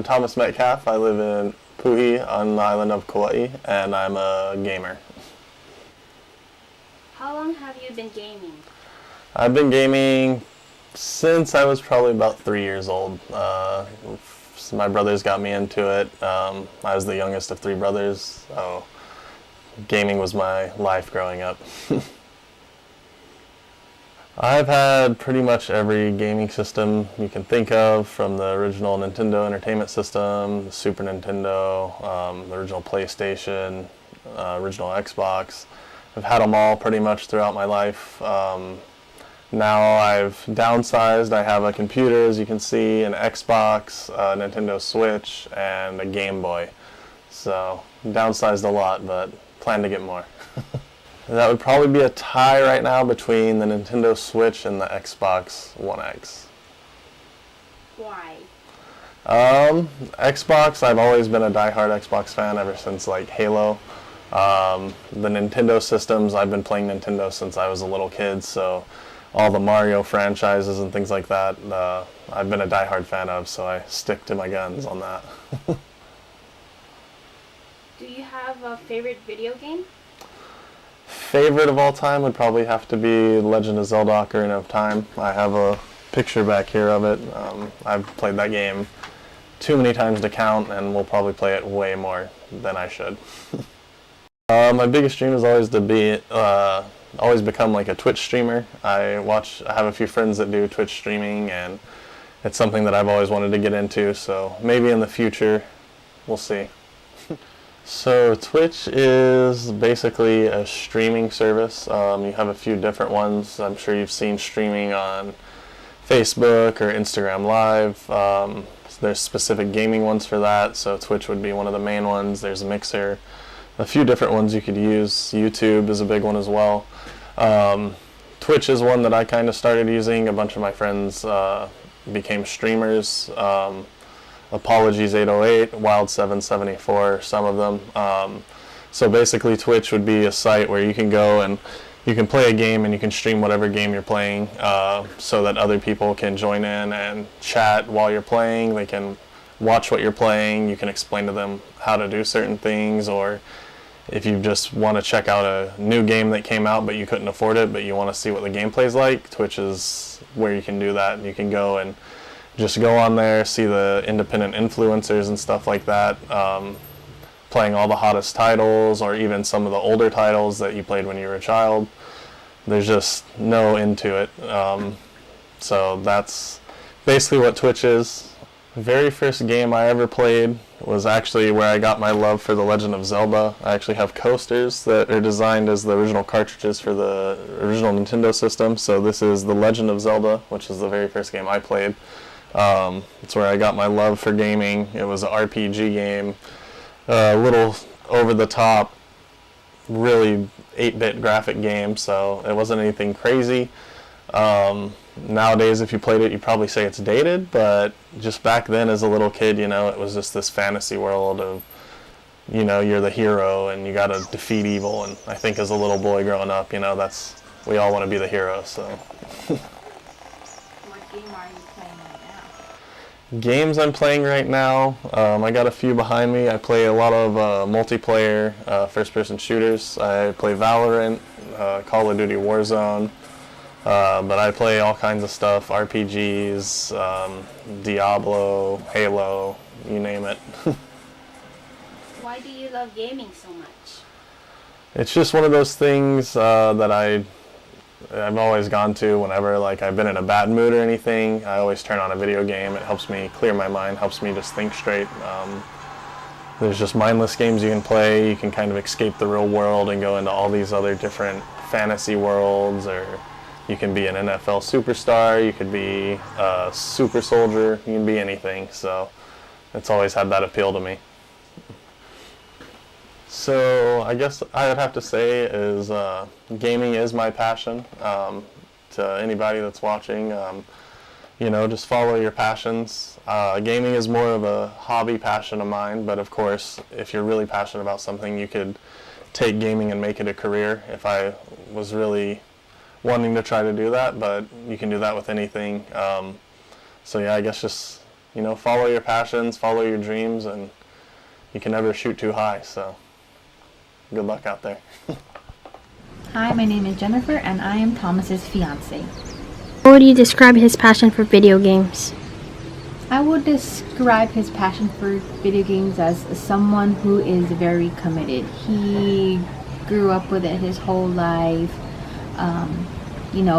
I'm Thomas Metcalfe. I live in Puhi on the island of Kauai, and I'm a gamer. How long have you been gaming? I've been gaming since I was probably about 3 years old. My brothers got me into it. I was the youngest of three brothers, so gaming was my life growing up. I've had pretty much every gaming system you can think of, from the original Nintendo Entertainment System, the Super Nintendo, the original PlayStation, original Xbox. I've had them all pretty much throughout my life. Now I've downsized. I have a computer, as you can see, an Xbox, a Nintendo Switch, and a Game Boy. So downsized a lot, but plan to get more. That would probably be a tie right now between the Nintendo Switch and the Xbox One X. Why? Xbox, I've always been a diehard Xbox fan ever since like Halo. The Nintendo systems, I've been playing Nintendo since I was a little kid, so all the Mario franchises and things like that, I've been a diehard fan of, so I stick to my guns on that. Do you have a favorite video game? Favorite of all time would probably have to be Legend of Zelda: Ocarina of Time. I have a picture back here of it. I've played that game too many times to count, and will probably play it way more than I should. My biggest dream is always to be, always become like a Twitch streamer. I have a few friends that do Twitch streaming, and it's something that I've always wanted to get into, so maybe in the future, we'll see. So Twitch is basically a streaming service. You have a few different ones. I'm sure you've seen streaming on Facebook or Instagram Live. There's specific gaming ones for that, so Twitch would be one of the main ones. There's Mixer, a few different ones you could use. YouTube is a big one as well. Twitch is one that I kind of started using. A bunch of my friends became streamers. Apologies 808, Wild 774, some of them. So basically Twitch would be a site where you can go and you can play a game and you can stream whatever game you're playing, so that other people can join in and chat while you're playing. They can watch what you're playing. You can explain to them how to do certain things, or if you just want to check out a new game that came out but you couldn't afford it, but you want to see what the gameplay's like, Twitch is where you can do that. You can go and just go on there, see the independent influencers and stuff like that, playing all the hottest titles, or even some of the older titles that you played when you were a child. There's just no end to it. So that's basically what Twitch is. The very first game I ever played was actually where I got my love for The Legend of Zelda. I actually have coasters that are designed as the original cartridges for the original Nintendo system. So this is The Legend of Zelda, which is the very first game I played. It's where I got my love for gaming. It was an RPG game, a little over the top, really 8-bit graphic game, so it wasn't anything crazy. Nowadays, if you played it, you'd probably say it's dated, but just back then as a little kid, you know, it was just this fantasy world of, you know, you're the hero and you gotta defeat evil, and I think as a little boy growing up, you know, we all want to be the hero, so. What game are you playing right now? Games I'm playing right now, I got a few behind me. I play a lot of multiplayer first-person shooters. I play Valorant, Call of Duty Warzone, but I play all kinds of stuff, RPGs, Diablo, Halo, you name it. Why do you love gaming so much? It's just one of those things that I've always gone to whenever like I've been in a bad mood or anything. I always turn on a video game. It helps me clear my mind, helps me just think straight. There's just mindless games you can play. You can kind of escape the real world and go into all these other different fantasy worlds, or you can be an NFL superstar, you could be a super soldier, you can be anything. So it's always had that appeal to me. So I guess I would have to say is gaming is my passion. To anybody that's watching, you know, just follow your passions. Gaming is more of a hobby passion of mine, but of course, if you're really passionate about something, you could take gaming and make it a career. If I was really wanting to try to do that, but you can do that with anything. So yeah, I guess just follow your passions, follow your dreams, and you can never shoot too high, so good luck out there. Hi, my name is Jennifer, and I am Thomas's fiance. How would you describe his passion for video games? I would describe his passion for video games as someone who is very committed. He grew up with it his whole life.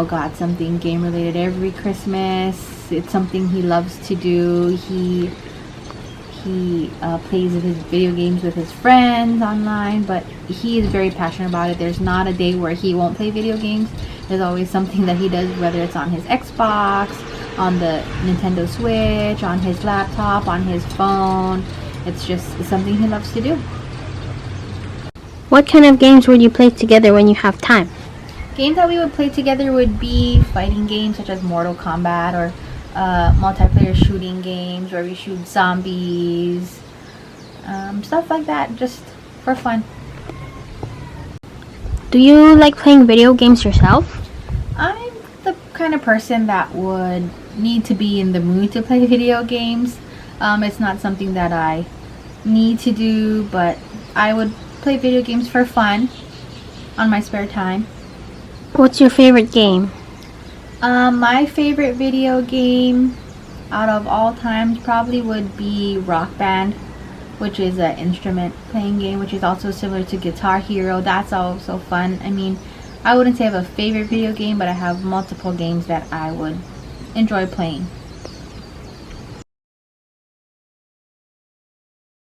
Got something game related every Christmas. It's something he loves to do. He plays his video games with his friends online, but he is very passionate about it. There's not a day where he won't play video games. There's always something that he does, whether it's on his Xbox, on the Nintendo Switch, on his laptop, on his phone. It's just something he loves to do. What kind of games would you play together when you have time? Games that we would play together would be fighting games such as Mortal Kombat, or multiplayer shooting games where we shoot zombies, stuff like that, just for fun. Do you like playing video games yourself? I'm the kind of person that would need to be in the mood to play video games. It's not something that I need to do, but I would play video games for fun on my spare time. What's your favorite game? My favorite video game out of all times probably would be Rock Band, which is an instrument playing game, which is also similar to Guitar Hero. That's also fun. I mean, I wouldn't say I have a favorite video game, but I have multiple games that I would enjoy playing.